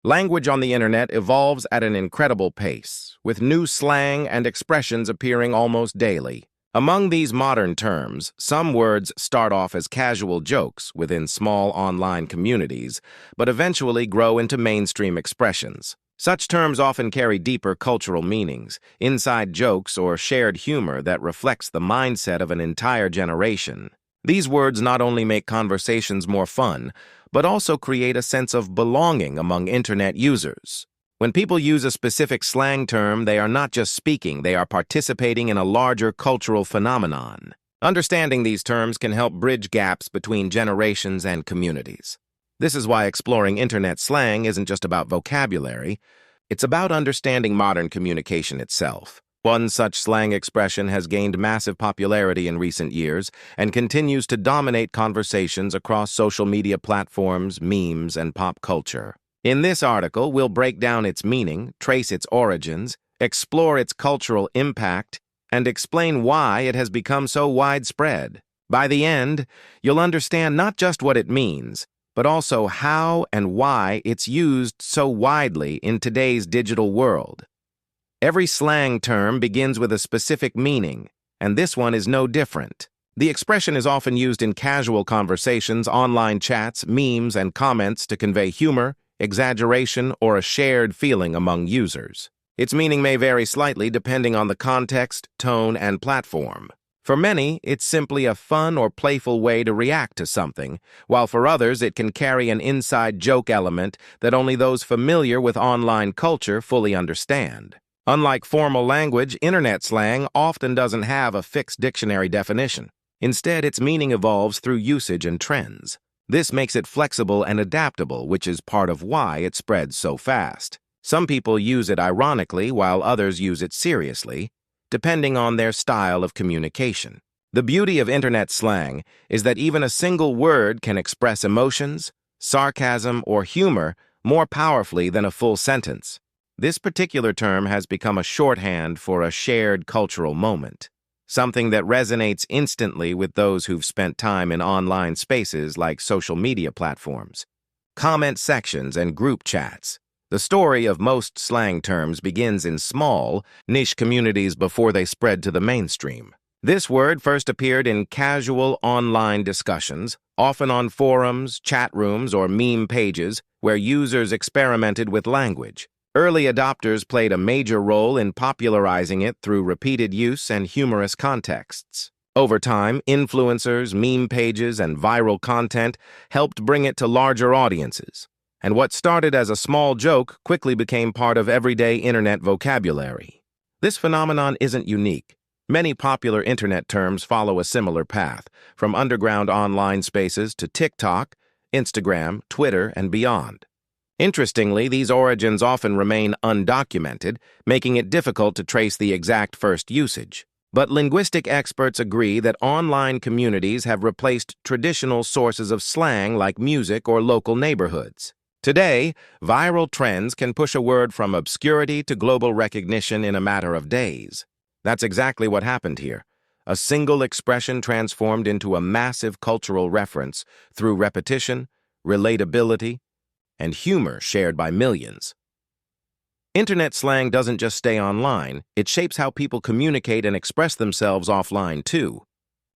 Language on the internet evolves at an incredible pace, with new slang and expressions appearing almost daily. Among these modern terms, some words start off as casual jokes within small online communities, but eventually grow into mainstream expressions. Such terms often carry deeper cultural meanings, inside jokes, or shared humor that reflects the mindset of an entire generation. These words not only make conversations more fun, but also create a sense of belonging among internet users. When people use a specific slang term, they are not just speaking, they are participating in a larger cultural phenomenon. Understanding these terms can help bridge gaps between generations and communities. This is why exploring internet slang isn't just about vocabulary, it's about understanding modern communication itself. One such slang expression has gained massive popularity in recent years and continues to dominate conversations across social media platforms, memes, and pop culture. In this article, we'll break down its meaning, trace its origins, explore its cultural impact, and explain why it has become so widespread. By the end, you'll understand not just what it means, but also how and why it's used so widely in today's digital world. Every slang term begins with a specific meaning, and this one is no different. The expression is often used in casual conversations, online chats, memes, and comments to convey humor, exaggeration, or a shared feeling among users. Its meaning may vary slightly depending on the context, tone, and platform. For many, it's simply a fun or playful way to react to something, while for others it can carry an inside joke element that only those familiar with online culture fully understand. Unlike formal language, internet slang often doesn't have a fixed dictionary definition. Instead, its meaning evolves through usage and trends. This makes it flexible and adaptable, which is part of why it spreads so fast. Some people use it ironically, while others use it seriously, depending on their style of communication. The beauty of internet slang is that even a single word can express emotions, sarcasm, or humor more powerfully than a full sentence. This particular term has become a shorthand for a shared cultural moment, something that resonates instantly with those who've spent time in online spaces like social media platforms, comment sections, and group chats. The story of most slang terms begins in small, niche communities before they spread to the mainstream. This word first appeared in casual online discussions, often on forums, chat rooms, or meme pages, where users experimented with language. Early adopters played a major role in popularizing it through repeated use and humorous contexts. Over time, influencers, meme pages, and viral content helped bring it to larger audiences, and what started as a small joke quickly became part of everyday internet vocabulary. This phenomenon isn't unique. Many popular internet terms follow a similar path, from underground online spaces to TikTok, Instagram, Twitter, and beyond. Interestingly, these origins often remain undocumented, making it difficult to trace the exact first usage. But linguistic experts agree that online communities have replaced traditional sources of slang like music or local neighborhoods. Today, viral trends can push a word from obscurity to global recognition in a matter of days. That's exactly what happened here. A single expression transformed into a massive cultural reference through repetition, relatability, and humor shared by millions. Internet slang doesn't just stay online, it shapes how people communicate and express themselves offline too.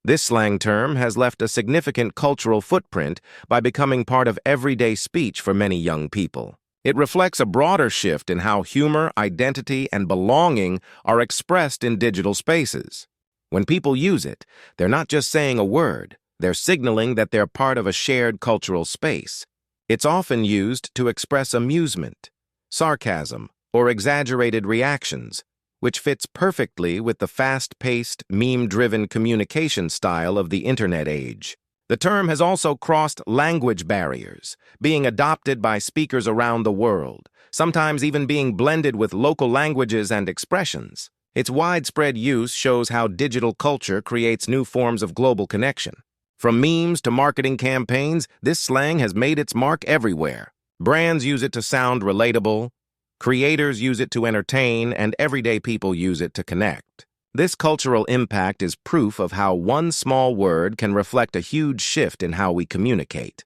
This slang term has left a significant cultural footprint by becoming part of everyday speech for many young people. It reflects a broader shift in how humor, identity, and belonging are expressed in digital spaces. When people use it, they're not just saying a word, they're signaling that they're part of a shared cultural space. It's often used to express amusement, sarcasm, or exaggerated reactions, which fits perfectly with the fast-paced, meme-driven communication style of the internet age. The term has also crossed language barriers, being adopted by speakers around the world, sometimes even being blended with local languages and expressions. Its widespread use shows how digital culture creates new forms of global connection. From memes to marketing campaigns, this slang has made its mark everywhere. Brands use it to sound relatable, creators use it to entertain, and everyday people use it to connect. This cultural impact is proof of how one small word can reflect a huge shift in how we communicate.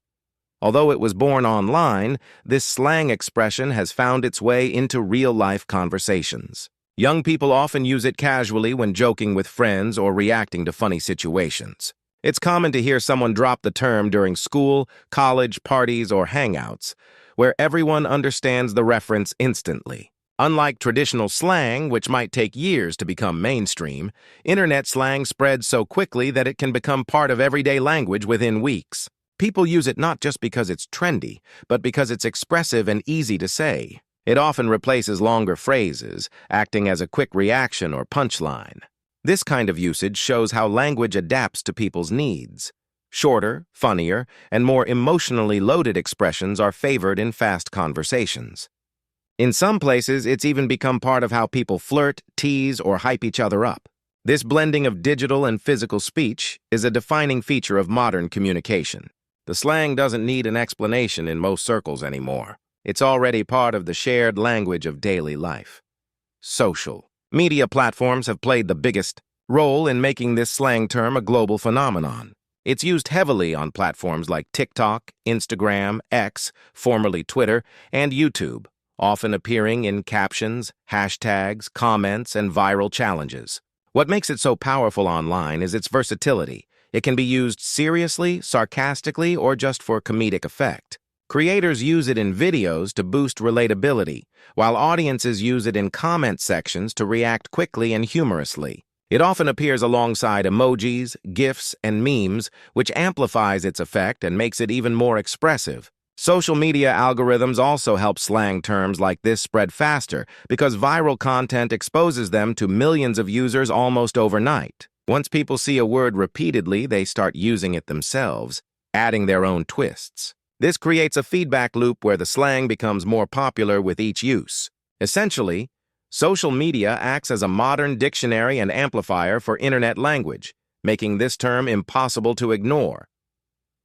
Although it was born online, this slang expression has found its way into real-life conversations. Young people often use it casually when joking with friends or reacting to funny situations. It's common to hear someone drop the term during school, college, parties, or hangouts, where everyone understands the reference instantly. Unlike traditional slang, which might take years to become mainstream, internet slang spreads so quickly that it can become part of everyday language within weeks. People use it not just because it's trendy, but because it's expressive and easy to say. It often replaces longer phrases, acting as a quick reaction or punchline. This kind of usage shows how language adapts to people's needs. Shorter, funnier, and more emotionally loaded expressions are favored in fast conversations. In some places, it's even become part of how people flirt, tease, or hype each other up. This blending of digital and physical speech is a defining feature of modern communication. The slang doesn't need an explanation in most circles anymore. It's already part of the shared language of daily life. Social media platforms have played the biggest role in making this slang term a global phenomenon. It's used heavily on platforms like TikTok, Instagram, X, formerly Twitter, and YouTube, often appearing in captions, hashtags, comments, and viral challenges. What makes it so powerful online is its versatility. It can be used seriously, sarcastically, or just for comedic effect. Creators use it in videos to boost relatability, while audiences use it in comment sections to react quickly and humorously. It often appears alongside emojis, GIFs, and memes, which amplifies its effect and makes it even more expressive. Social media algorithms also help slang terms like this spread faster because viral content exposes them to millions of users almost overnight. Once people see a word repeatedly, they start using it themselves, adding their own twists. This creates a feedback loop where the slang becomes more popular with each use. Essentially, social media acts as a modern dictionary and amplifier for internet language, making this term impossible to ignore.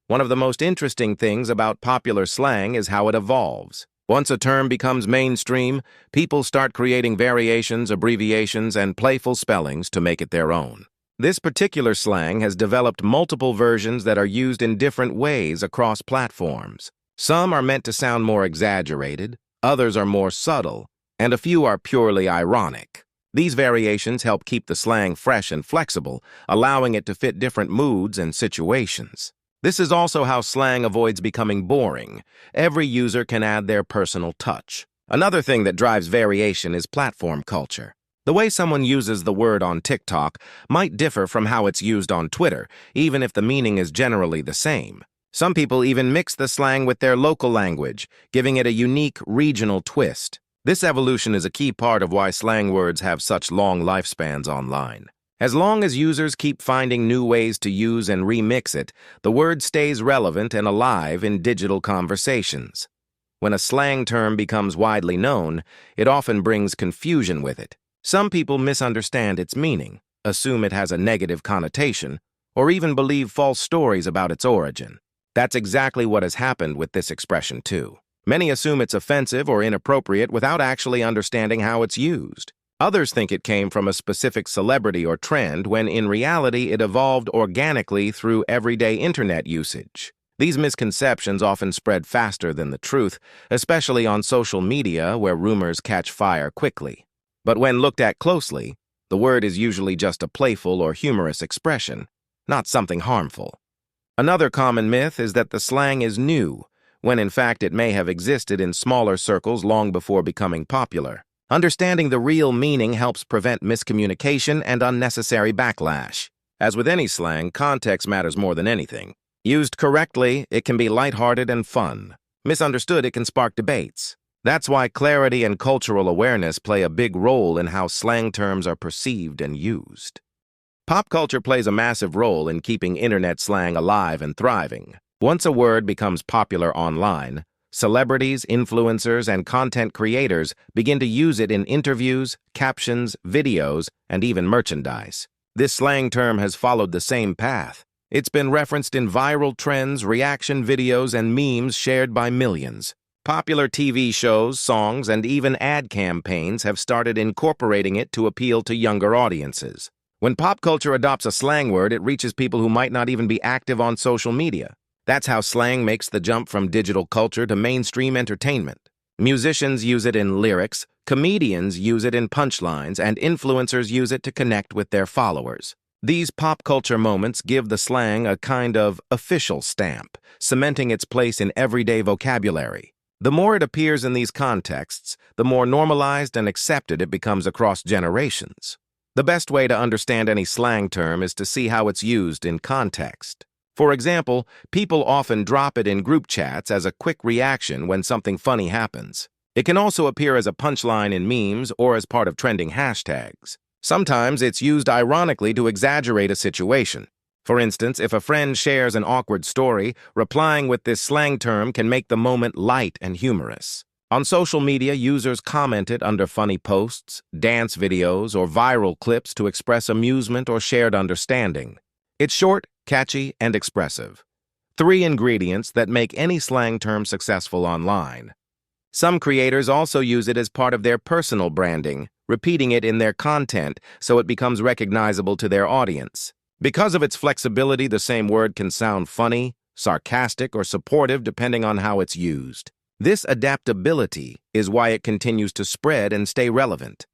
One of the most interesting things about popular slang is how it evolves. Once a term becomes mainstream, people start creating variations, abbreviations, and playful spellings to make it their own. This particular slang has developed multiple versions that are used in different ways across platforms. Some are meant to sound more exaggerated, others are more subtle, and a few are purely ironic. These variations help keep the slang fresh and flexible, allowing it to fit different moods and situations. This is also how slang avoids becoming boring. Every user can add their personal touch. Another thing that drives variation is platform culture. The way someone uses the word on TikTok might differ from how it's used on Twitter, even if the meaning is generally the same. Some people even mix the slang with their local language, giving it a unique regional twist. This evolution is a key part of why slang words have such long lifespans online. As long as users keep finding new ways to use and remix it, the word stays relevant and alive in digital conversations. When a slang term becomes widely known, it often brings confusion with it. Some people misunderstand its meaning, assume it has a negative connotation, or even believe false stories about its origin. That's exactly what has happened with this expression, too. Many assume it's offensive or inappropriate without actually understanding how it's used. Others think it came from a specific celebrity or trend when in reality it evolved organically through everyday internet usage. These misconceptions often spread faster than the truth, especially on social media where rumors catch fire quickly. But when looked at closely, the word is usually just a playful or humorous expression, not something harmful. Another common myth is that the slang is new, when in fact it may have existed in smaller circles long before becoming popular. Understanding the real meaning helps prevent miscommunication and unnecessary backlash. As with any slang, context matters more than anything. Used correctly, it can be lighthearted and fun. Misunderstood, it can spark debates. That's why clarity and cultural awareness play a big role in how slang terms are perceived and used. Pop culture plays a massive role in keeping internet slang alive and thriving. Once a word becomes popular online, celebrities, influencers, and content creators begin to use it in interviews, captions, videos, and even merchandise. This slang term has followed the same path. It's been referenced in viral trends, reaction videos, and memes shared by millions. Popular TV shows, songs, and even ad campaigns have started incorporating it to appeal to younger audiences. When pop culture adopts a slang word, it reaches people who might not even be active on social media. That's how slang makes the jump from digital culture to mainstream entertainment. Musicians use it in lyrics, comedians use it in punchlines, and influencers use it to connect with their followers. These pop culture moments give the slang a kind of official stamp, cementing its place in everyday vocabulary. The more it appears in these contexts, the more normalized and accepted it becomes across generations. The best way to understand any slang term is to see how it's used in context. For example, people often drop it in group chats as a quick reaction when something funny happens. It can also appear as a punchline in memes or as part of trending hashtags. Sometimes it's used ironically to exaggerate a situation. For instance, if a friend shares an awkward story, replying with this slang term can make the moment light and humorous. On social media, users commented under funny posts, dance videos, or viral clips to express amusement or shared understanding. It's short, catchy, and expressive. 3 ingredients that make any slang term successful online. Some creators also use it as part of their personal branding, repeating it in their content so it becomes recognizable to their audience. Because of its flexibility, the same word can sound funny, sarcastic, or supportive depending on how it's used. This adaptability is why it continues to spread and stay relevant.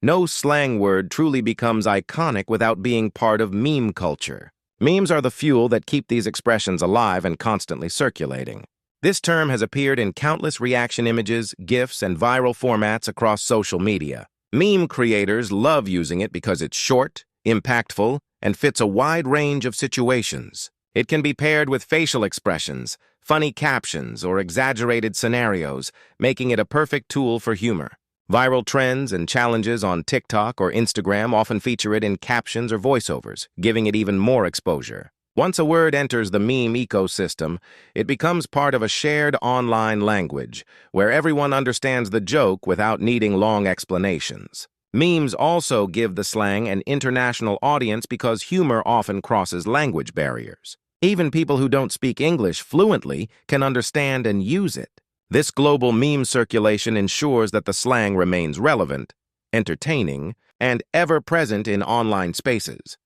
No slang word truly becomes iconic without being part of meme culture. Memes are the fuel that keep these expressions alive and constantly circulating. This term has appeared in countless reaction images, GIFs, and viral formats across social media. Meme creators love using it because it's short, impactful, and fits a wide range of situations. It can be paired with facial expressions, funny captions, or exaggerated scenarios, making it a perfect tool for humor. Viral trends and challenges on TikTok or Instagram often feature it in captions or voiceovers, giving it even more exposure. Once a word enters the meme ecosystem, it becomes part of a shared online language, where everyone understands the joke without needing long explanations. Memes also give the slang an international audience because humor often crosses language barriers. Even people who don't speak English fluently can understand and use it. This global meme circulation ensures that the slang remains relevant, entertaining, and ever-present in online spaces.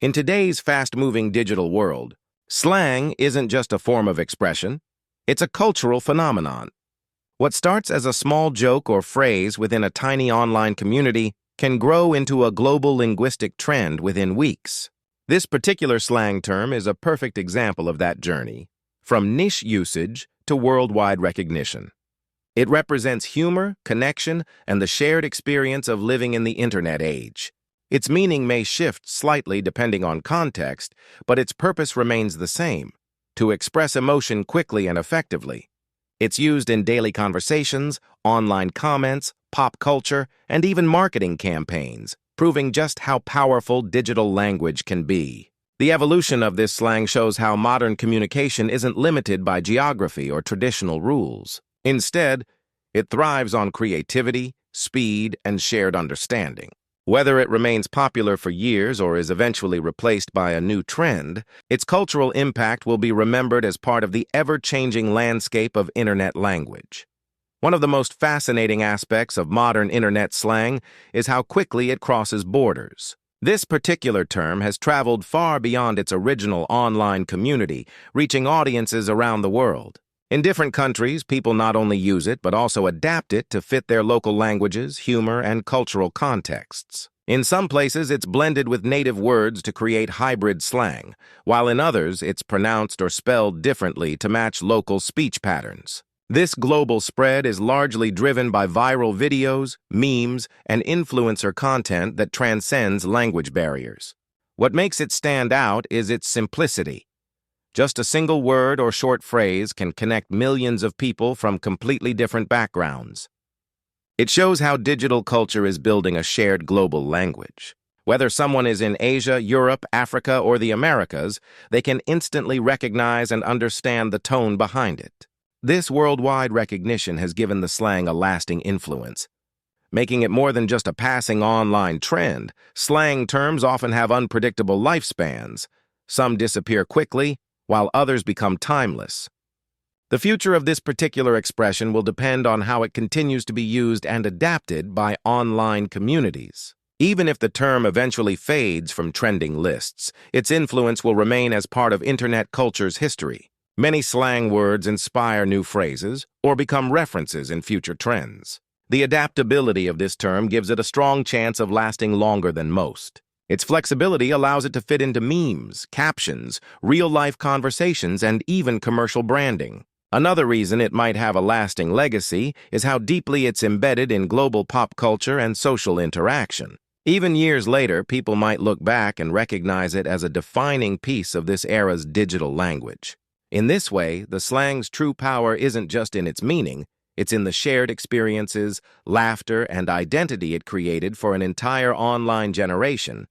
In today's fast-moving digital world, slang isn't just a form of expression, it's a cultural phenomenon. What starts as a small joke or phrase within a tiny online community can grow into a global linguistic trend within weeks. This particular slang term is a perfect example of that journey, from niche usage to worldwide recognition. It represents humor, connection, and the shared experience of living in the internet age. Its meaning may shift slightly depending on context, but its purpose remains the same: to express emotion quickly and effectively. It's used in daily conversations, online comments, pop culture, and even marketing campaigns, proving just how powerful digital language can be. The evolution of this slang shows how modern communication isn't limited by geography or traditional rules. Instead, it thrives on creativity, speed, and shared understanding. Whether it remains popular for years or is eventually replaced by a new trend, its cultural impact will be remembered as part of the ever-changing landscape of internet language. One of the most fascinating aspects of modern internet slang is how quickly it crosses borders. This particular term has traveled far beyond its original online community, reaching audiences around the world. In different countries, people not only use it but also adapt it to fit their local languages, humor, and cultural contexts. In some places, it's blended with native words to create hybrid slang, while in others, it's pronounced or spelled differently to match local speech patterns. This global spread is largely driven by viral videos, memes, and influencer content that transcends language barriers. What makes it stand out is its simplicity. Just a single word or short phrase can connect millions of people from completely different backgrounds. It shows how digital culture is building a shared global language. Whether someone is in Asia, Europe, Africa, or the Americas, they can instantly recognize and understand the tone behind it. This worldwide recognition has given the slang a lasting influence. Making it more than just a passing online trend, slang terms often have unpredictable lifespans. Some disappear quickly, while others become timeless. The future of this particular expression will depend on how it continues to be used and adapted by online communities. Even if the term eventually fades from trending lists, its influence will remain as part of internet culture's history. Many slang words inspire new phrases or become references in future trends. The adaptability of this term gives it a strong chance of lasting longer than most. Its flexibility allows it to fit into memes, captions, real-life conversations, and even commercial branding. Another reason it might have a lasting legacy is how deeply it's embedded in global pop culture and social interaction. Even years later, people might look back and recognize it as a defining piece of this era's digital language. In this way, the slang's true power isn't just in its meaning, it's in the shared experiences, laughter, and identity it created for an entire online generation,